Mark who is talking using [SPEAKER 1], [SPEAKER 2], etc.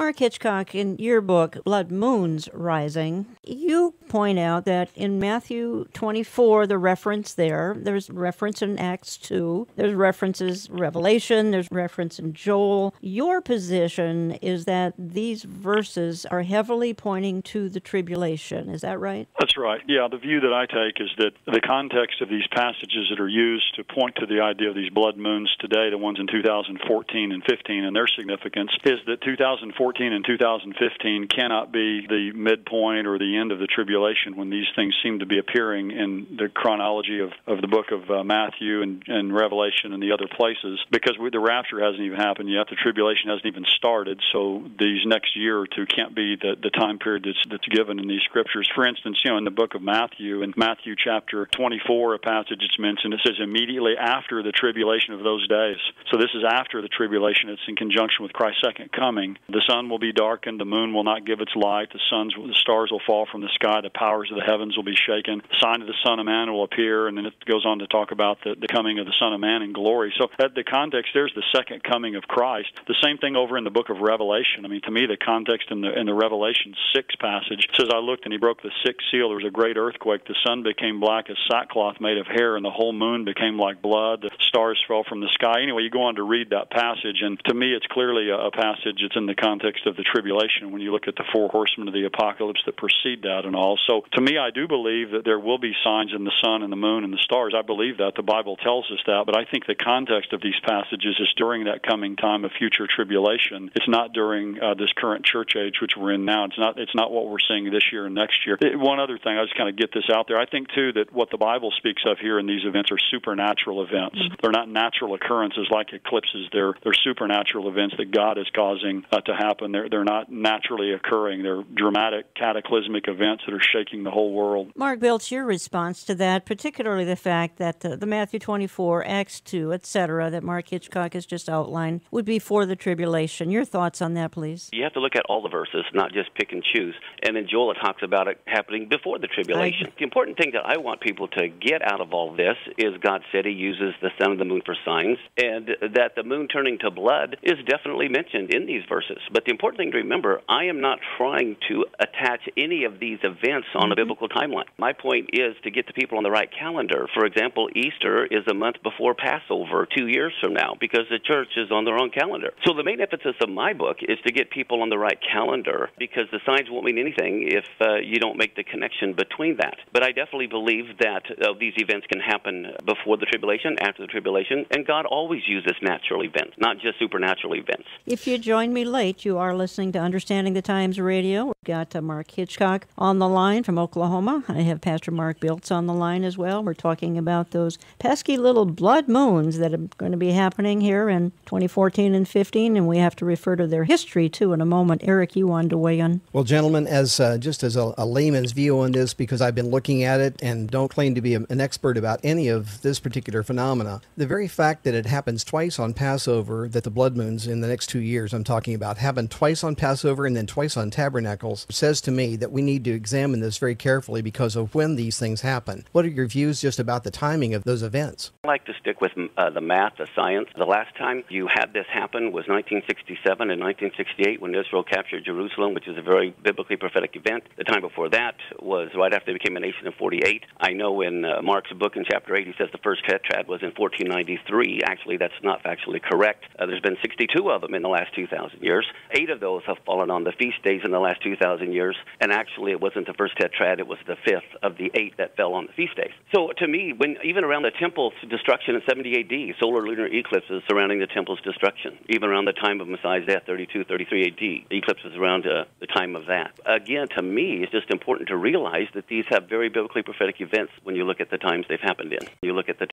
[SPEAKER 1] Mark Hitchcock, in your book, Blood Moons Rising, you point out that in Matthew 24, the reference there's reference in Acts 2, there's references Revelation, there's reference in Joel. Your position is that these verses are heavily pointing to the tribulation. Is that right?
[SPEAKER 2] That's right. Yeah, the view that I take is that the context of these passages that are used to point to the idea of these blood moons today, the ones in 2014 and 15, and their significance, is that 2014 and 2015 cannot be the midpoint or the end of the tribulation when these things seem to be appearing in the chronology of the book of Matthew and Revelation and the other places, because the rapture hasn't even happened yet. The tribulation hasn't even started, so these next year or two can't be the time period that's given in these scriptures. For instance, in the book of Matthew, in Matthew chapter 24, a passage it's mentioned, it says immediately after the tribulation of those days. So this is after the tribulation. It's in conjunction with Christ's second coming. The sun will be darkened, the moon will not give its light, the stars will fall from the sky, the powers of the heavens will be shaken, the sign of the Son of Man will appear, and then it goes on to talk about the coming of the Son of Man in glory. So at the context, there's the second coming of Christ. The same thing over in the book of Revelation. I mean, to me, the context in the Revelation 6 passage says, I looked and he broke the sixth seal. There was a great earthquake. The sun became black as sackcloth made of hair, and the whole moon became like blood. The stars fell from the sky. Anyway, you go on to read that passage, and to me, it's clearly a passage that's in the context of the tribulation when you look at the four horsemen of the apocalypse that precede that and all. So to me, I do believe that there will be signs in the sun and the moon and the stars. I believe that. The Bible tells us that. But I think the context of these passages is during that coming time of future tribulation. It's not during this current church age which we're in now. It's not what we're seeing this year and next year. One other thing, I just kind of get this out there. I think, too, that what the Bible speaks of here in these events are supernatural events. They're not natural occurrences like eclipses. They're supernatural events that God is causing to happen. They're not naturally occurring. They're dramatic, cataclysmic events that are shaking the whole world.
[SPEAKER 1] Mark Biltz, your response to that, particularly the fact that the Matthew 24, Acts 2, etc., that Mark Hitchcock has just outlined, would be for the tribulation. Your thoughts on that, please?
[SPEAKER 3] You have to look at all the verses, not just pick and choose. And then Joel talks about it happening before the tribulation. The important thing that I want people to get out of all this is God said he uses the sun and the moon for signs, and that the moon turning to blood is definitely mentioned in these verses. But the important thing to remember, I am not trying to attach any of these events on a biblical timeline. My point is to get the people on the right calendar. For example, Easter is a month before Passover 2 years from now because the church is on their own calendar. So the main emphasis of my book is to get people on the right calendar, because the signs won't mean anything if you don't make the connection between that. But I definitely believe that these events can happen before the tribulation, after the tribulation, and God always uses natural events, not just supernatural events.
[SPEAKER 1] If you joined me late, you are listening to Understanding the Times Radio. We've got Mark Hitchcock on the line from Oklahoma. I have Pastor Mark Biltz on the line as well. We're talking about those pesky little blood moons that are going to be happening here in 2014 and 15, and we have to refer to their history, too, in a moment. Eric, you wanted to weigh in.
[SPEAKER 4] Well, gentlemen, just as a layman's view on this, because I've been looking at it and don't claim to be an expert about any of this particular phenomena, the very fact that it happens twice on Passover, that the blood moons in the next 2 years I'm talking about happen twice on Passover and then twice on Tabernacles, says to me that we need to examine this very carefully because of when these things happen. What are your views just about the timing of those events?
[SPEAKER 3] I like to stick with the math, the science. The last time you had this happen was 1967 and 1968 when Israel captured Jerusalem, which is a very biblically prophetic event. The time before that was right after they became a nation in 48. I know in Mark's book in chapter 8, he says the first tetrad was in 1493. Actually, that's not factually correct. There's been 62 of them in the last 2,000 years. 8 of those have fallen on the feast days in the last 2,000 years, and actually it wasn't the first tetrad, it was the 5th of the 8 that fell on the feast days. So to me, even around the temple's destruction in 70 A.D., solar lunar eclipses surrounding the temple's destruction, even around the time of Messiah's death, 32, 33 A.D., the eclipses around the time of that. Again, to me, it's just important to realize that these have very biblically prophetic events when you look at the times they've happened in. You look at the